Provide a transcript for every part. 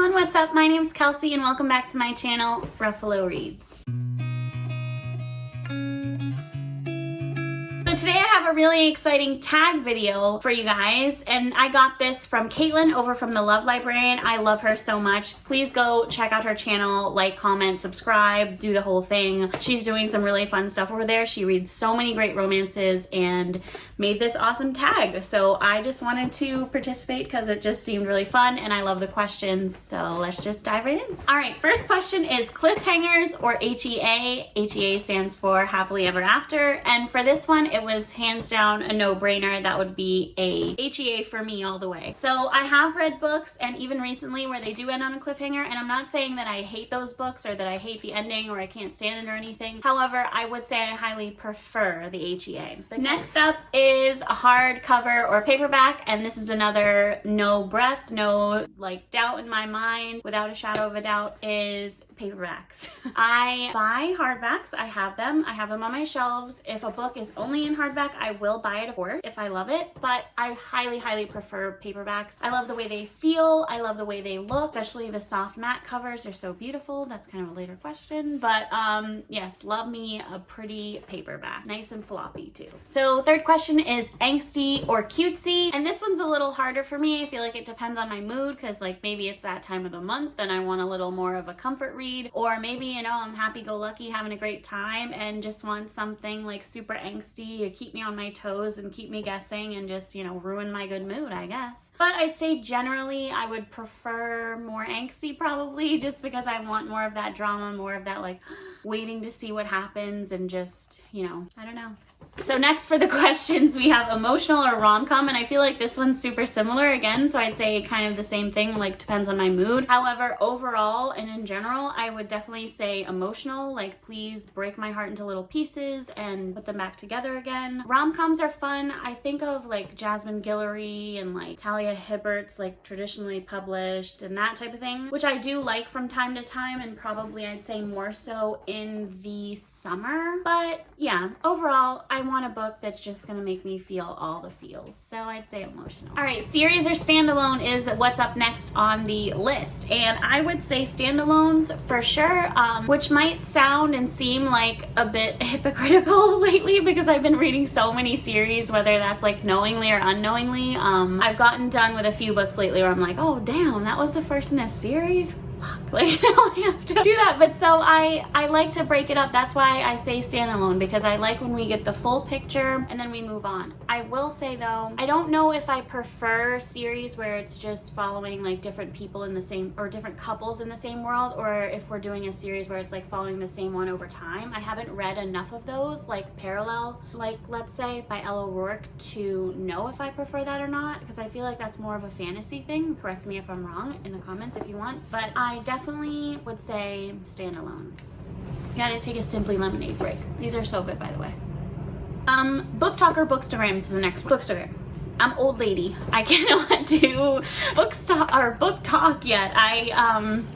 everyone, what's up? My name's Kelsey and welcome back to my channel, Ruffalo Reads. So today I have a really exciting tag video for you guys, and I got this from Caitlin over from the Love Librarian. I love her so much. Please go check out her channel, like, comment, subscribe, do the whole thing. She's doing some really fun stuff over there. She reads so many great romances and made this awesome tag. So I just wanted to participate because it just seemed really fun and I love the questions. So let's just dive right in. All right, first question is Cliffhangers or HEA. HEA stands for Happily Ever After. And for this one, it was hands down a no-brainer. That would be a HEA for me all the way. So I have read books, and even recently, where they do end on a cliffhanger, and I'm not saying that I hate those books or that I hate the ending or I can't stand it or anything. However, I would say I highly prefer the HEA. The next up is a hardcover or paperback, and this is another no breath, no like doubt in my mind, without a shadow of a doubt, is paperbacks. I buy hardbacks. I have them on my shelves. If a book is only in hardback, I will buy it of course if I love it, but I highly prefer paperbacks. I love the way they feel. I love the way they look, especially the soft matte covers. They're so beautiful. That's kind of a later question, but yes, love me a pretty paperback. Nice and floppy too. So third question is Angsty or Cutesy, and this one's a little harder for me. I feel like it depends on my mood, because like maybe it's that time of the month and I want a little more of a comfort read, or maybe, you know, I'm happy-go-lucky having a great time and just want something like super angsty to keep me on my toes and keep me guessing and just, you know, ruin my good mood, I guess. But I'd say generally I would prefer more angsty probably, just because I want more of that drama, more of that like waiting to see what happens and just, you know, I don't know. So next for the questions, we have emotional or rom-com, and I feel like this one's super similar again, so I'd say kind of the same thing, like depends on my mood. However, overall and in general, I would definitely say emotional, like please break my heart into little pieces and put them back together again. Rom-coms are fun. I think of like Jasmine Guillory and like Talia Hibbert's like traditionally published and that type of thing, which I do like from time to time, and probably I'd say more so in the summer. But yeah, overall, I want a book that's just gonna make me feel all the feels. So I'd say emotional. All right, series or standalone is what's up next on the list. And I would say standalones for sure, which might sound and seem like a bit hypocritical lately because I've been reading so many series, whether that's like knowingly or unknowingly. I've gotten done with a few books lately where I'm like, oh damn, that was the first in a series? Like, now I have to do that. But so I like to break it up. That's why I say standalone, because I like when we get the full picture and then we move on. I will say though, I don't know if I prefer series where it's just following like different people in the same, or different couples in the same world, or if we're doing a series where it's like following the same one over time. I haven't read enough of those, like parallel, like let's say by Ella Rourke, to know if I prefer that or not, because I feel like that's more of a fantasy thing. Correct me if I'm wrong in the comments if you want, but I definitely would say standalones. Gotta take a Simply Lemonade break. These are so good, by the way. Booktok or Bookstagram is the next one. Bookstagram. I'm old lady. I cannot do Booktok yet.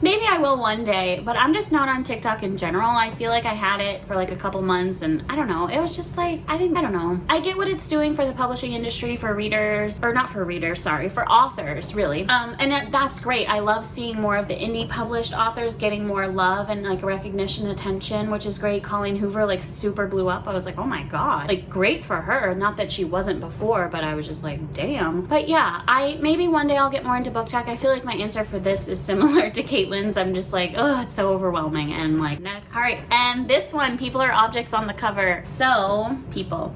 Maybe I will one day, but I'm just not on TikTok in general. I feel like I had it for like a couple months and I don't know. It was just like, I don't know. I get what it's doing for the publishing industry, for readers, or not for readers, sorry, for authors, really. And that's great. I love seeing more of the indie published authors getting more love and like recognition, attention, which is great. Colleen Hoover like super blew up. I was like, oh my God, like great for her. Not that she wasn't before, but I was just like, damn. But yeah, maybe one day I'll get more into Booktok. I feel like my answer for this is similar to Caitlin's. I'm just like, oh, it's so overwhelming. And like, next. All right, and this one, people are objects on the cover. So, people,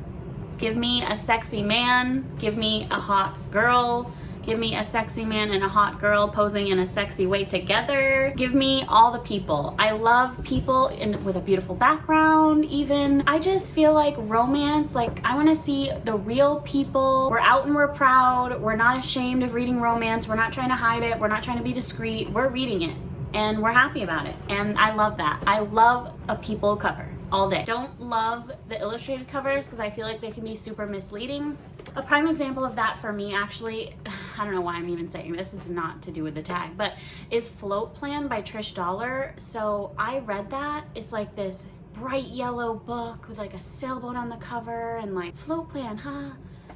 give me a sexy man, give me a hot girl, give me a sexy man and a hot girl posing in a sexy way together. Give me all the people. I love people with a beautiful background even. I just feel like romance, like I want to see the real people. We're out and we're proud. We're not ashamed of reading romance. We're not trying to hide it. We're not trying to be discreet. We're reading it and we're happy about it. And I love that. I love a people cover all day. Don't love the illustrated covers because I feel like they can be super misleading. A prime example of that for me, actually, I don't know why I'm even saying this, is not to do with the tag, but is Float Plan by Trish Dollar. So I read that. It's like this bright yellow book with like a sailboat on the cover and like float plan, huh?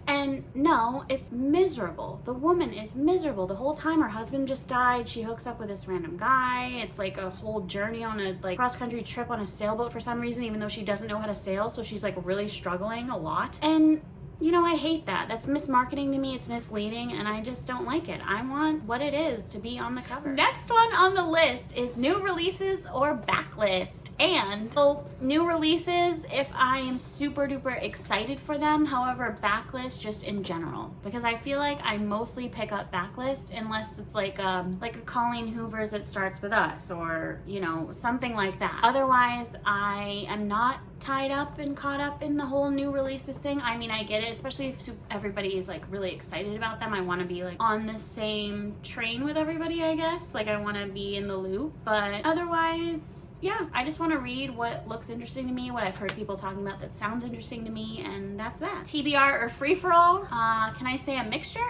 And no, it's miserable. The woman is miserable. The whole time her husband just died, she hooks up with this random guy. It's like a whole journey on a like cross-country trip on a sailboat for some reason, even though she doesn't know how to sail, so she's like really struggling a lot. And you know, I hate that. That's mismarketing to me. It's misleading, and I just don't like it. I want what it is to be on the cover. Next one on the list is new releases or backlist. And so new releases if I am super duper excited for them. However, backlist just in general, because I feel like I mostly pick up backlist unless it's like a Colleen Hoover's It Starts With Us, or you know, something like that. Otherwise, I am not tied up and caught up in the whole new releases thing. I mean, I get it, especially if everybody is like really excited about them. I want to be like on the same train with everybody, I guess. Like I want to be in the loop, but otherwise, yeah, I just want to read what looks interesting to me, what I've heard people talking about that sounds interesting to me, and that's that. TBR or free-for-all? Can I say a mixture?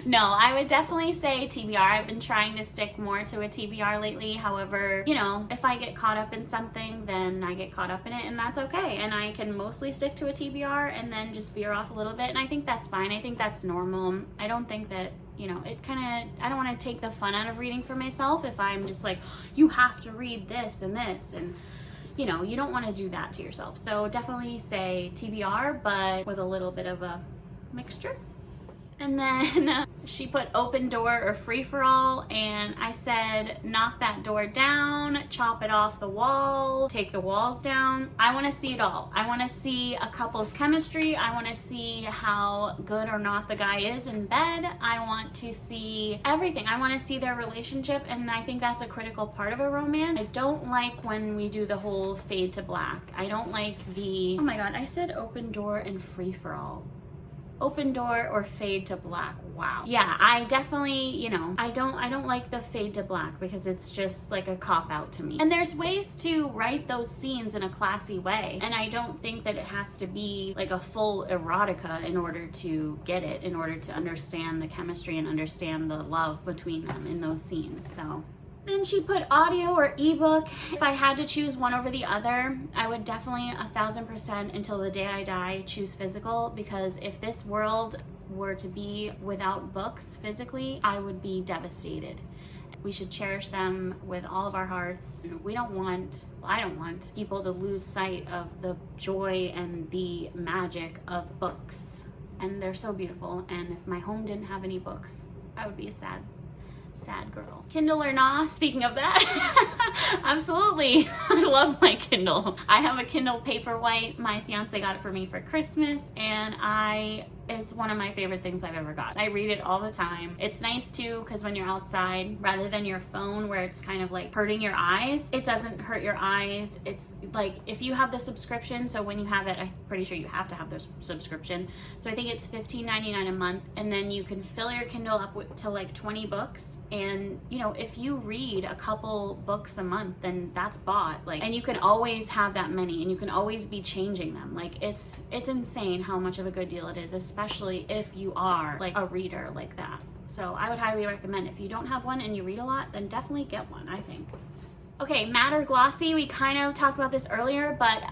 No, I would definitely say TBR. I've been trying to stick more to a TBR lately. However, you know, if I get caught up in something, then I get caught up in it, and that's okay. And I can mostly stick to a TBR and then just veer off a little bit, and I think that's fine. I think that's normal. I don't think that, you know, it kind of, I don't want to take the fun out of reading for myself if I'm just like, you have to read this and this, and you know, you don't want to do that to yourself. So definitely say TBR, but with a little bit of a mixture. And then she put open door or free for all, and I said knock that door down, chop it off the wall, take the walls down. I want to see it all. I want to see a couple's chemistry. I want to see how good or not the guy is in bed. I want to see everything. I want to see their relationship, and I think that's a critical part of a romance. I don't like when we do the whole fade to black. I don't like the, oh my god, I said open door and free for all. Open door or fade to black. Wow. Yeah, I definitely, you know, I don't like the fade to black because it's just like a cop out to me. And there's ways to write those scenes in a classy way, and I don't think that it has to be like a full erotica in order to get it, in order to understand the chemistry and understand the love between them in those scenes. So then she put audio or ebook. If I had to choose one over the other, I would definitely 1000% until the day I die choose physical, because if this world were to be without books physically, I would be devastated. We should cherish them with all of our hearts. We don't want, well, I don't want people to lose sight of the joy and the magic of books. And they're so beautiful, and if my home didn't have any books, I would be a sad girl. Kindle or nah, speaking of that, absolutely. I love my Kindle. I have a Kindle Paperwhite. My fiance got it for me for Christmas, and it's one of my favorite things I've ever got. I read it all the time. It's nice too, because when you're outside, rather than your phone where it's kind of like hurting your eyes, it doesn't hurt your eyes. It's like, if you have the subscription, so when you have it, I'm pretty sure you have to have the subscription. So I think it's $15.99 a month, and then you can fill your Kindle up to like 20 books. And you know, if you read a couple books a month, then that's bought. Like, and you can always have that many, and you can always be changing them. Like, it's insane how much of a good deal it is, especially if you are like a reader like that. So I would highly recommend, if you don't have one and you read a lot, then definitely get one, I think. Okay, matte or glossy, we kind of talked about this earlier, but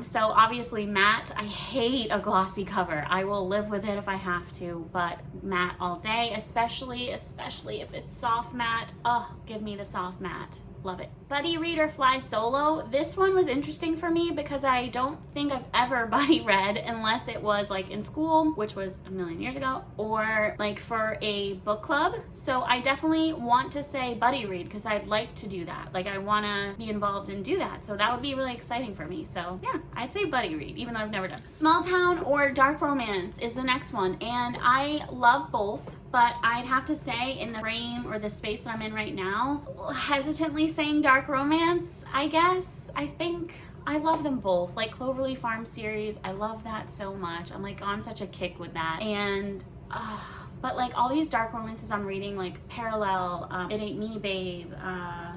so obviously matte. I hate a glossy cover. I will live with it if I have to, but matte all day, especially if it's soft matte. Oh, give me the soft matte. Love it. Buddy read or fly solo. This one was interesting for me because I don't think I've ever buddy read unless it was like in school, which was a million years ago, or like for a book club. So I definitely want to say buddy read because I'd like to do that. Like, I want to be involved and do that. So that would be really exciting for me. So yeah, I'd say buddy read, even though I've never done. Small town or dark romance is the next one. And I love both, but I'd have to say, in the frame or the space that I'm in right now, hesitantly saying dark romance, I guess. I think I love them both. Like Cloverleaf Farm series, I love that so much. I'm like on such a kick with that. And but like all these dark romances I'm reading, like Parallel, It Ain't Me Babe,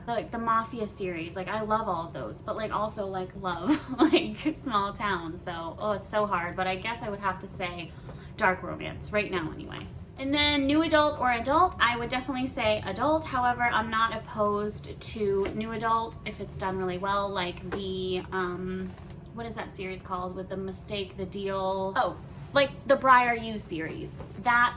like the Mafia series, like I love all of those, but like also like love like Small Town. So oh, it's so hard, but I guess I would have to say dark romance right now anyway. And then new adult or adult, I would definitely say adult. However, I'm not opposed to new adult if it's done really well, like the what is that series called with the Mistake, the Deal? Oh, like the Briar U series. That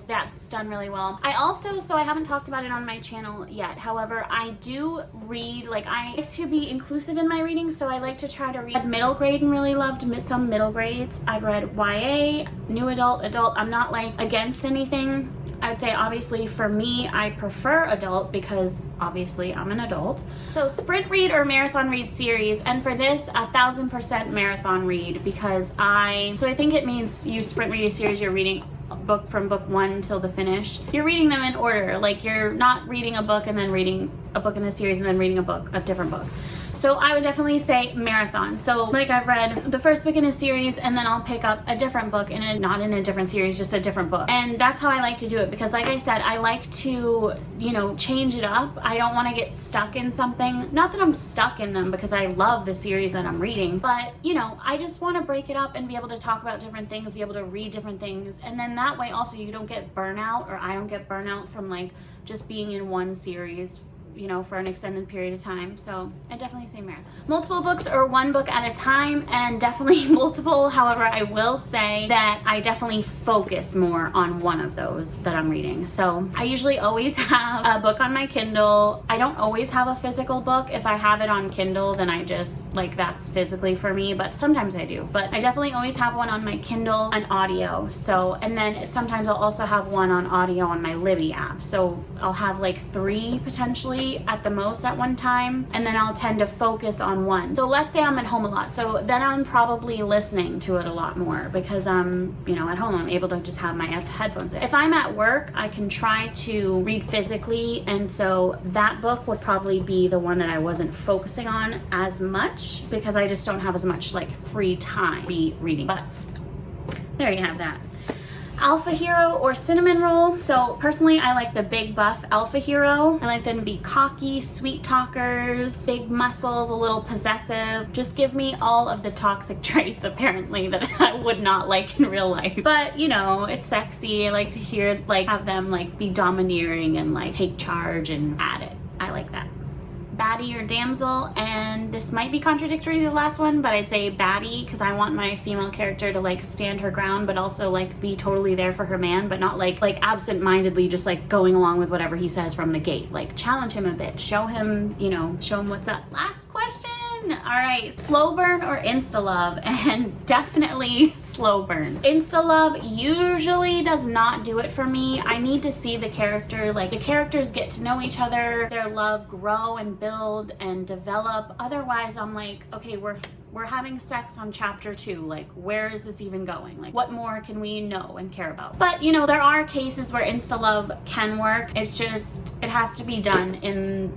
that's done really well. I also, so I haven't talked about it on my channel yet. However, I do read, like I like to be inclusive in my reading, so I like to try to read middle grade and really loved some middle grades. I've read YA, new adult. I'm not like against anything. I would say obviously for me, I prefer adult because obviously I'm an adult. So sprint read or marathon read series, and for this 1000% marathon read because I think it means you sprint read a series, you're reading a book from book 1 till the finish. You're reading them in order, like you're not reading a book and then reading a book in a series and then reading a different book. So I would definitely say marathon. So like I've read the first book in a series and then I'll pick up a different book not in a different series, just a different book. And that's how I like to do it because like I said, I like to, you know, change it up. I don't want to get stuck in something. Not that I'm stuck in them because I love the series that I'm reading, but you know, I just want to break it up and be able to talk about different things, be able to read different things. And then that way also you don't get burnout, or I don't get burnout from like just being in one series, you know, for an extended period of time. So I definitely say marathon. Multiple books or one book at a time, and definitely multiple. However, I will say that I definitely focus more on one of those that I'm reading. So I usually always have a book on my Kindle. I don't always have a physical book. If I have it on Kindle, then I just like that's physically for me, but sometimes I do. But I definitely always have one on my Kindle, an audio. So, and then sometimes I'll also have one on audio on my Libby app. So I'll have like 3 potentially at the most at one time, and then I'll tend to focus on one. So let's say I'm at home a lot, so then I'm probably listening to it a lot more because I'm, you know, at home I'm able to just have my headphones in. If I'm at work, I can try to read physically, and so that book would probably be the one that I wasn't focusing on as much because I just don't have as much like free time to be reading. But there you have that. Alpha hero or cinnamon roll. So personally, I like the big buff alpha hero. I like them to be cocky, sweet talkers, big muscles, a little possessive. Just give me all of the toxic traits apparently that I would not like in real life. But you know, it's sexy. I like to hear, like, have them like be domineering and like take charge and add it. I like that. Baddie or Damsel, and this might be contradictory to the last one, but I'd say Baddie because I want my female character to like stand her ground but also like be totally there for her man, but not like absent-mindedly just like going along with whatever he says from the gate. Like challenge him a bit, show him, you know, show him what's up. Last question. All right, slow burn or instalove, and definitely slow burn. Instalove usually does not do it for me. I need to see the character, like the characters get to know each other, their love grow and build and develop. Otherwise, I'm like, okay, we're having sex on chapter 2. Like, where is this even going? Like, what more can we know and care about? But you know, there are cases where instalove can work. It's just, it has to be done in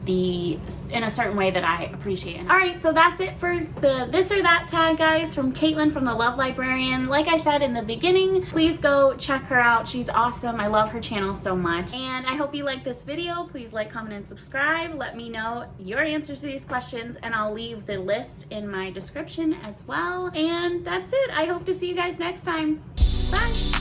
a certain way that I appreciate. All right, so that's it for the this or that tag, guys, from Caitlin from the Love Librarian. Like I said in the beginning, please go check her out. She's awesome. I love her channel so much. And I hope you like this video. Please like, comment, and subscribe. Let me know your answers to these questions, and I'll leave the list in my description as well. And that's it. I hope to see you guys next time. Bye.